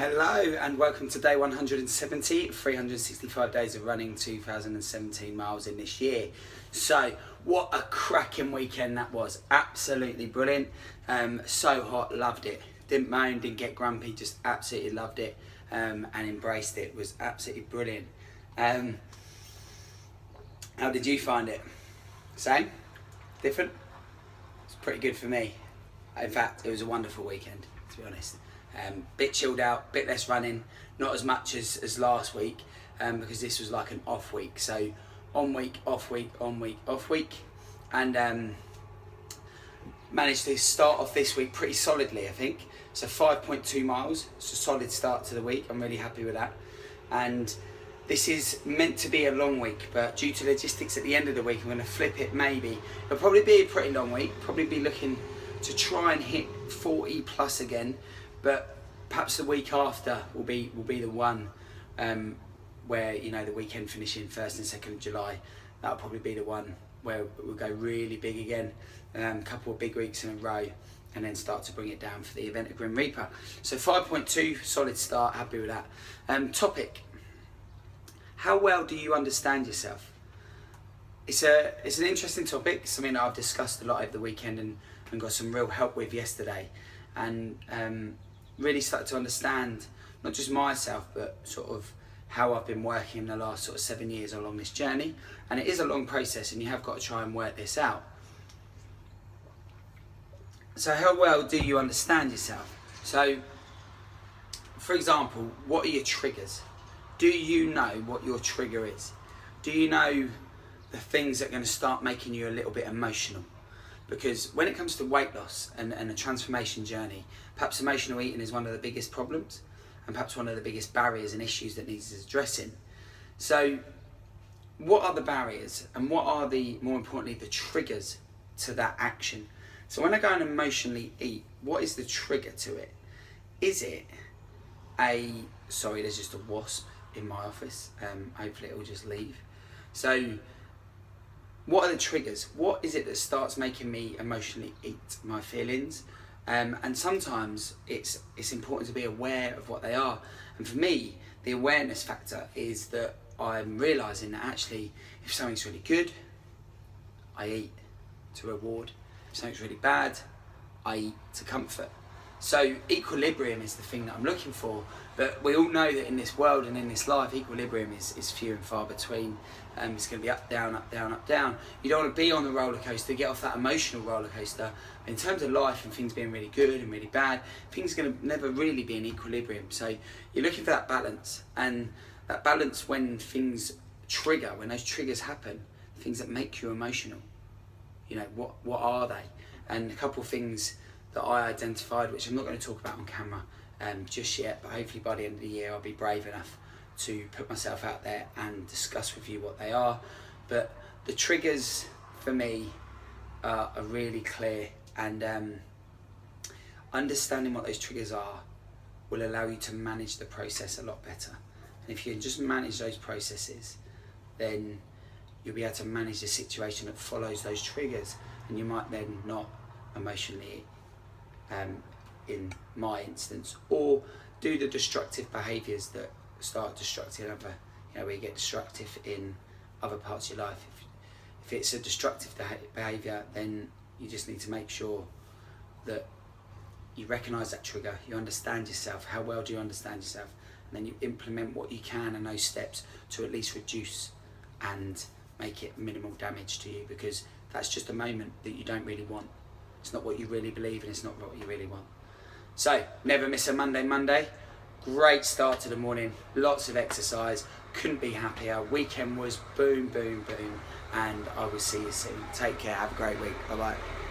Hello and welcome to day 170, 365 days of running, 2017 miles in this year. So what a cracking weekend that was, absolutely brilliant. So hot, loved it, didn't moan, didn't get grumpy, just absolutely loved it and embraced it. It was absolutely brilliant. How did you find it? Same? Different? It's pretty good for me. In fact, it was a wonderful weekend, to be honest. Bit chilled out, bit less running, not as much as last week because this was like an off week. So on week, off week, on week, off week, and managed to start off this week pretty solidly, I think. So 5.2 miles, it's a solid start to the week. I'm really happy with that. And this is meant to be a long week, but due to logistics at the end of the week, I'm going to flip it maybe. It'll probably be a pretty long week, probably be looking to try and hit 40 plus again. But perhaps the week after will be the one where, you know, the weekend finishing 1st and 2nd of July. That'll probably be the one where we'll go really big again. A couple of big weeks in a row, and then start to bring it down for the event of Grim Reaper. So 5.2, solid start, happy with that. Topic: how well do you understand yourself? It's an interesting topic, something that I've discussed a lot over the weekend and got some real help with yesterday. And really started to understand not just myself, but sort of how I've been working in the last sort of 7 years along this journey. And it is a long process, and you have got to try and work this out. So how well do you understand yourself? So, for example, what are your triggers? Do you know what your trigger is? Do you know the things that are going to start making you a little bit emotional? Because when it comes to weight loss and a transformation journey, perhaps emotional eating is one of the biggest problems and perhaps one of the biggest barriers and issues that needs addressing. So what are the barriers and what are more importantly, the triggers to that action? So when I go and emotionally eat, what is the trigger to it? Is it sorry, there's just a wasp in my office. Hopefully it will just leave. So what are the triggers? What is it that starts making me emotionally eat my feelings? And sometimes it's important to be aware of what they are. And for me, the awareness factor is that I'm realising that actually, if something's really good, I eat to reward. If something's really bad, I eat to comfort. So equilibrium is the thing that I'm looking for, but we all know that in this world and in this life, equilibrium is few and far between. It's going to be up, down, up, down, up, down. You don't want to be on the roller coaster, get off that emotional roller coaster. In terms of life and things being really good and really bad, things are going to never really be in equilibrium. So you're looking for that balance, and that balance when things trigger, when those triggers happen, things that make you emotional. You know, what are they? And a couple of things that I identified, which I'm not going to talk about on camera just yet, but hopefully by the end of the year I'll be brave enough to put myself out there and discuss with you what they are. But the triggers for me are really clear, and understanding what those triggers are will allow you to manage the process a lot better. And if you can just manage those processes, then you'll be able to manage the situation that follows those triggers, and you might then not emotionally in my instance, or do the destructive behaviours that start destructing other, you know, where you get destructive in other parts of your life. If it's a destructive behaviour, then you just need to make sure that you recognise that trigger, you understand yourself, how well do you understand yourself, and then you implement what you can in those steps to at least reduce and make it minimal damage to you, because that's just a moment that you don't really want. It's not what you really believe, and it's not what you really want. So, never miss a Monday. Great start to the morning, lots of exercise, couldn't be happier. Weekend was boom, boom, boom, and I will see you soon. Take care, have a great week, bye-bye.